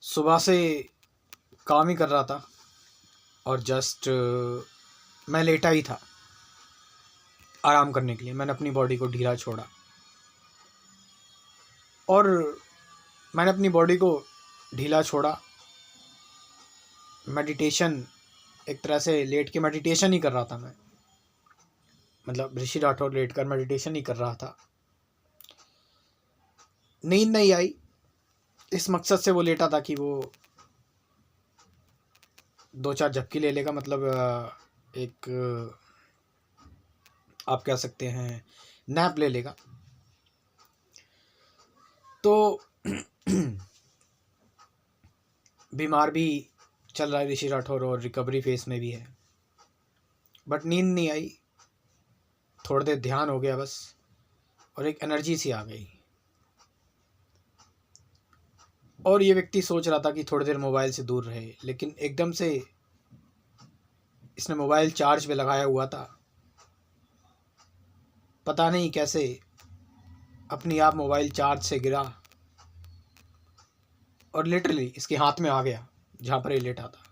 सुबह से काम ही कर रहा था और जस्ट मैं लेटा ही था आराम करने के लिए। मैंने अपनी बॉडी को ढीला छोड़ा और मैंने अपनी बॉडी को ढीला छोड़ा। मेडिटेशन, एक तरह से लेट के मेडिटेशन ही कर रहा था मैं, मतलब ऋषि राठौर लेट कर मेडिटेशन ही कर रहा था। नींद नहीं आई, इस मकसद से वो लेटा था कि वो 2-4 झपकी ले लेगा, मतलब एक आप कह सकते हैं नैप ले लेगा। तो बीमार भी चल रहा है ऋषि राठौर और रिकवरी फेस में भी है, बट नींद नहीं आई। थोड़ी देर ध्यान हो गया बस और एक एनर्जी सी आ गई। और ये व्यक्ति सोच रहा था कि थोड़ी देर मोबाइल से दूर रहे, लेकिन एकदम से इसने मोबाइल चार्ज पे लगाया हुआ था, पता नहीं कैसे अपनी आप मोबाइल चार्ज से गिरा और लिटरली इसके हाथ में आ गया जहाँ पर ये लेटा था।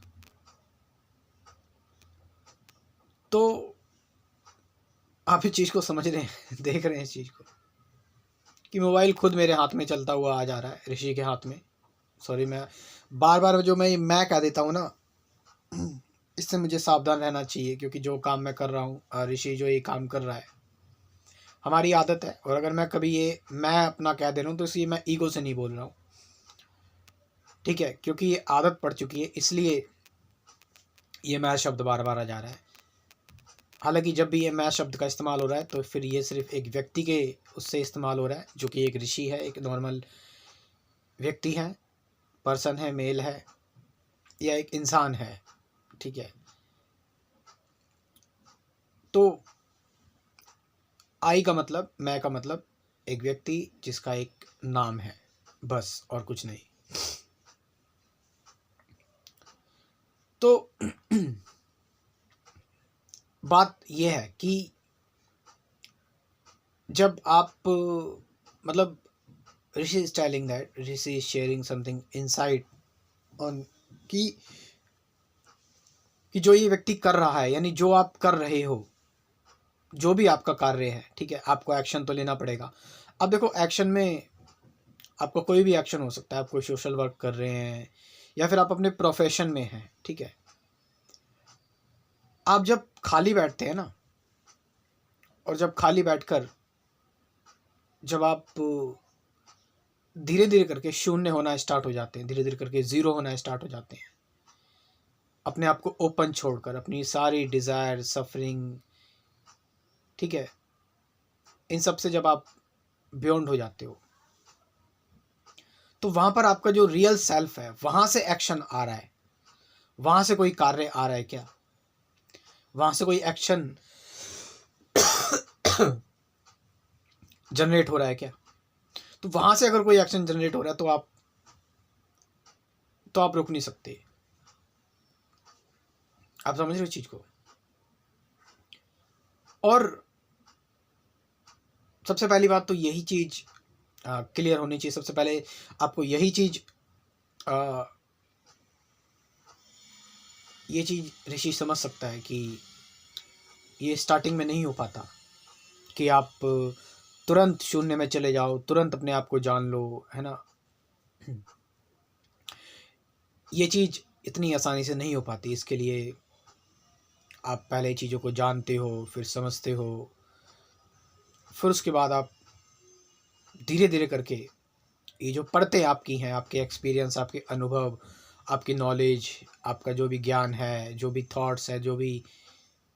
तो आप इस चीज़ को समझ रहे हैं, देख रहे हैं इस चीज़ को कि मोबाइल खुद मेरे हाथ में चलता हुआ आ जा रहा है, ऋषि के हाथ में। सॉरी, मैं बार बार जो मैं कह देता हूँ ना, इससे मुझे सावधान रहना चाहिए, क्योंकि जो काम मैं कर रहा हूँ, ऋषि जो ये काम कर रहा है, हमारी आदत है। और अगर मैं कभी ये मैं अपना कह दे रहा हूँ तो इसलिए मैं ईगो से नहीं बोल रहा हूँ, ठीक है, क्योंकि ये आदत पड़ चुकी है, इसलिए ये मैं शब्द बार बार आ जा रहा है। हालांकि जब भी ये मैं शब्द का इस्तेमाल हो रहा है तो फिर ये सिर्फ एक व्यक्ति के उससे इस्तेमाल हो रहा है, जो कि एक ऋषि है, एक नॉर्मल व्यक्ति है, पर्सन है, मेल है या एक इंसान है, ठीक है। तो आई का मतलब, मैं का मतलब एक व्यक्ति जिसका एक नाम है, बस, और कुछ नहीं। तो बात यह है कि जब आप, मतलब Rishi is telling that, Rishi is sharing something inside on कि जो ये व्यक्ति कर रहा है, यानी जो आप कर रहे हो, जो भी आपका कार्य है, ठीक है, आपको एक्शन तो लेना पड़ेगा। अब देखो, एक्शन में आपका कोई भी एक्शन हो सकता है। आप कोई सोशल वर्क कर रहे हैं या फिर आप अपने प्रोफेशन में हैं, ठीक है। आप जब खाली बैठते हैं ना, और जब खाली बैठकर जब आप धीरे धीरे करके शून्य होना स्टार्ट हो जाते हैं, धीरे धीरे करके ज़ीरो होना स्टार्ट हो जाते हैं, अपने आप को ओपन छोड़कर, अपनी सारी डिज़ायर, सफरिंग, ठीक है, इन सब से जब आप बियॉन्ड हो जाते हो, तो वहाँ पर आपका जो रियल सेल्फ है, वहाँ से एक्शन आ रहा है, वहाँ से कोई कार्य आ रहा है क्या, वहाँ से कोई एक्शन जनरेट हो रहा है क्या। तो वहाँ से अगर कोई एक्शन जनरेट हो रहा है तो आप रुक नहीं सकते। आप समझ रहे हो चीज़ को। और सबसे पहली बात तो यही चीज़ क्लियर होनी चाहिए। सबसे पहले आपको यही चीज़ ये चीज़ ऋषि समझ सकता है कि ये स्टार्टिंग में नहीं हो पाता कि आप तुरंत शून्य में चले जाओ, तुरंत अपने आप को जान लो, है ना। ये चीज़ इतनी आसानी से नहीं हो पाती। इसके लिए आप पहले चीज़ों को जानते हो, फिर समझते हो, फिर उसके बाद आप धीरे धीरे करके ये जो पढ़ते आपकी हैं, आपके एक्सपीरियंस, आपके अनुभव, आपकी नॉलेज, आपका जो भी ज्ञान है, जो भी थॉट्स है, जो भी,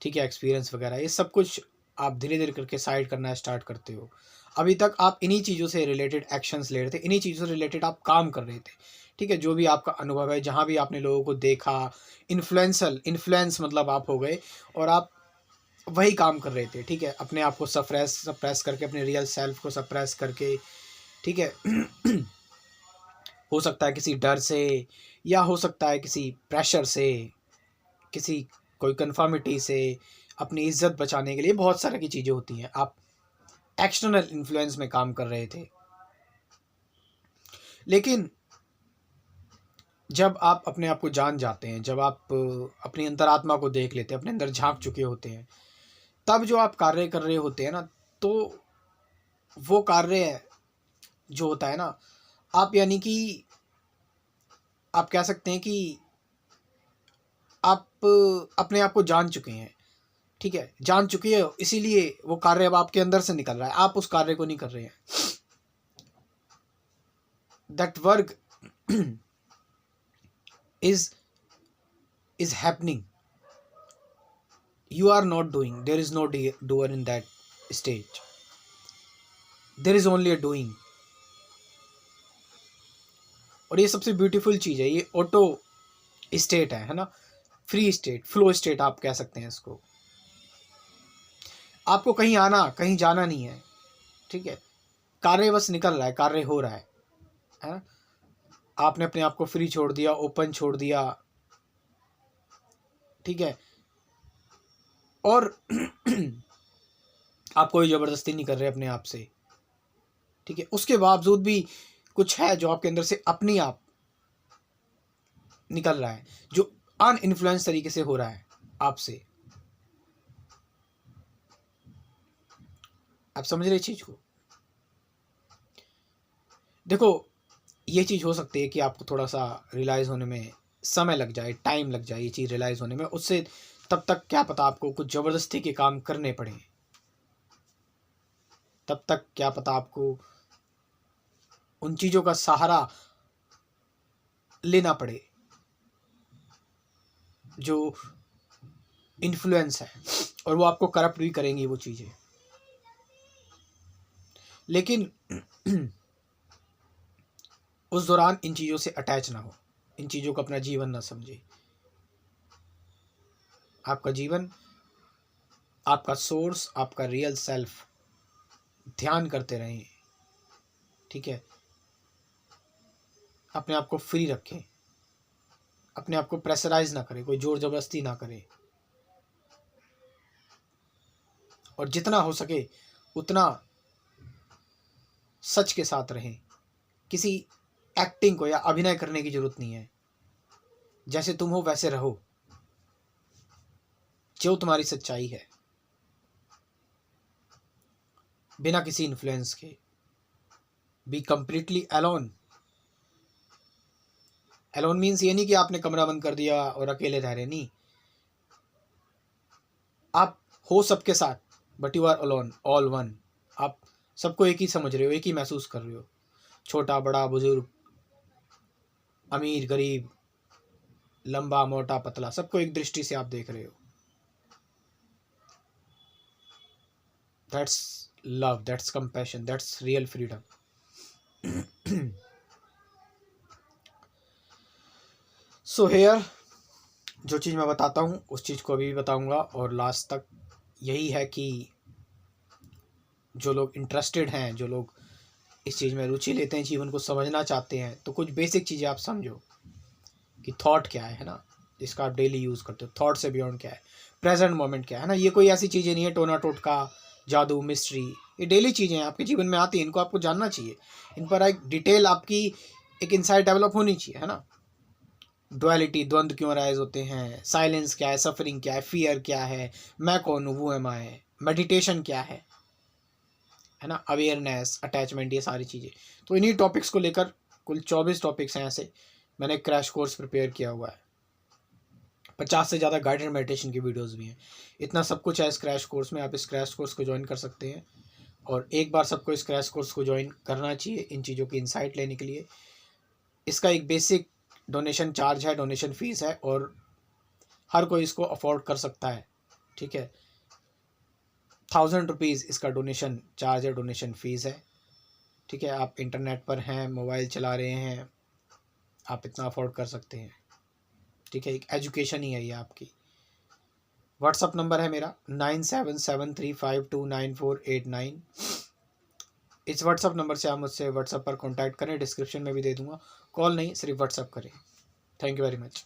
ठीक है, एक्सपीरियंस वगैरह, ये सब कुछ आप धीरे धीरे करके साइड करना स्टार्ट करते हो। अभी तक आप इन्हीं चीज़ों से रिलेटेड एक्शंस ले रहे थे, इन्हीं चीज़ों से रिलेटेड आप काम कर रहे थे, ठीक है। जो भी आपका अनुभव है, जहाँ भी आपने लोगों को देखा, इन्फ्लुएंस मतलब आप हो गए और आप वही काम कर रहे थे, ठीक है। अपने आप को सप्रेस करके, अपने रियल सेल्फ को सप्रेस करके, ठीक है। हो सकता है किसी डर से, या हो सकता है किसी प्रेशर से, किसी कोई कन्फर्मिटी से, अपनी इज्जत बचाने के लिए बहुत सारी की चीज़ें होती हैं। आप एक्सटर्नल इन्फ्लुएंस में काम कर रहे थे, लेकिन जब आप अपने आप को जान जाते हैं, जब आप अपनी अंतरात्मा को देख लेते हैं, अपने अंदर झांक चुके होते हैं, तब जो आप कार्य कर रहे होते हैं ना, तो वो कार्य जो होता है ना, आप यानी कि आप कह सकते हैं कि आप अपने आप को जान चुके हैं, ठीक है, जान चुके हो, इसीलिए वो कार्य अब आपके अंदर से निकल रहा है, आप उस कार्य को नहीं कर रहे हैं. That work is happening. You are not doing. There is no doer in that stage. There is only a doing. और ये सबसे ब्यूटीफुल चीज़ है, ये ऑटो स्टेट है ना, फ्री स्टेट, फ्लो स्टेट आप कह सकते हैं इसको. आपको कहीं आना कहीं जाना नहीं है, ठीक है, कार्य बस निकल रहा है, कार्य हो रहा है ना. आपने अपने आप को फ्री छोड़ दिया, ओपन छोड़ दिया, ठीक है, और आप कोई ज़बरदस्ती नहीं कर रहे अपने आप से, ठीक है. उसके बावजूद भी कुछ है जो आपके अंदर से अपनी आप निकल रहा है, जो अनइन्फ्लुएंस तरीके से हो रहा है आपसे. आप समझ रहे चीज को? देखो, ये चीज़ हो सकती है कि आपको थोड़ा सा रियलाइज़ होने में समय लग जाए, टाइम लग जाए ये चीज़ रियलाइज़ होने में. उससे तब तक क्या पता आपको कुछ ज़बरदस्ती के काम करने पड़े, तब तक क्या पता आपको उन चीज़ों का सहारा लेना पड़े जो इन्फ्लुएंस है, और वो आपको करप्ट भी करेंगी वो चीज़ें. लेकिन उस दौरान इन चीज़ों से अटैच ना हो, इन चीज़ों को अपना जीवन ना समझे. आपका जीवन, आपका सोर्स, आपका रियल सेल्फ ध्यान करते रहें, ठीक है. अपने आप को फ्री रखें, अपने आप को प्रेशराइज ना करें, कोई जोर जबरदस्ती ना करें, और जितना हो सके उतना सच के साथ रहें. किसी एक्टिंग को या अभिनय करने की जरूरत नहीं है. जैसे तुम हो वैसे रहो, जो तुम्हारी सच्चाई है, बिना किसी इन्फ्लुएंस के. Be completely alone. Alone means ये नहीं कि आपने कमरा बंद कर दिया और अकेले रह रहे, नहीं. आप हो सबके साथ, but you are alone, all one. आप सबको एक ही समझ रहे हो, एक ही महसूस कर रहे हो, छोटा बड़ा बुजुर्ग, अमीर गरीब, लंबा मोटा पतला, सबको एक दृष्टि से आप देख रहे हो. That's love, that's compassion, that's real freedom. So here जो चीज़ मैं बताता हूँ उस चीज़ को अभी भी बताऊँगा, और लास्ट तक यही है कि जो लोग इंटरेस्टेड हैं, जो लोग इस चीज़ में रुचि लेते हैं, जीवन को समझना चाहते हैं, तो कुछ बेसिक चीज़ें आप समझो कि थॉट क्या है ना, जिसका आप डेली यूज़ करते हो. थॉट से बियॉन्ड क्या है, प्रेजेंट मोमेंट क्या है ना. ये कोई ऐसी चीज़ें नहीं है टोना टोटका, जादू, मिस्ट्री. ये डेली चीज़ें हैं, आपके जीवन में आती हैं, इनको आपको जानना चाहिए. इन पर एक डिटेल आपकी एक इंसाइट डेवलप होनी चाहिए, है ना. डुअलिटी, द्वंद्व क्यों राइज होते हैं, साइलेंस क्या है, सफरिंग क्या है, फियर क्या है, मैं कौन हूँ, वो एम आई, मेडिटेशन क्या है ना, अवेयरनेस, अटैचमेंट, ये सारी चीज़ें. तो इन्हीं टॉपिक्स को लेकर कुल 24 टॉपिक्स हैं ऐसे. मैंने एक क्रैश कोर्स प्रिपेयर किया हुआ है, 50 से ज़्यादा गाइडेड मेडिटेशन की वीडियोस भी हैं. इतना सब कुछ है इस क्रैश कोर्स में. आप इस क्रैश कोर्स को ज्वाइन कर सकते हैं, और एक बार सबको इस क्रैश कोर्स को ज्वाइन करना चाहिए इन चीज़ों की इंसाइट लेने के लिए. इसका एक बेसिक डोनेशन चार्ज है, डोनेशन फ़ीस है, और हर कोई इसको अफोर्ड कर सकता है, ठीक है. 1000 रुपीज़ इसका डोनेशन चार्ज है, डोनेशन फ़ीस है, ठीक है. आप इंटरनेट पर हैं, मोबाइल चला रहे हैं, आप इतना अफोर्ड कर सकते हैं, ठीक है. एक एजुकेशन ही है ये आपकी. व्हाट्सअप नंबर है मेरा 9773529489. इस व्हाट्सअप नंबर से आप मुझसे व्हाट्सअप पर कॉन्टैक्ट करें, डिस्क्रिप्शन में भी दे दूँगा. कॉल नहीं, सिर्फ व्हाट्सअप करें. Thank you very much.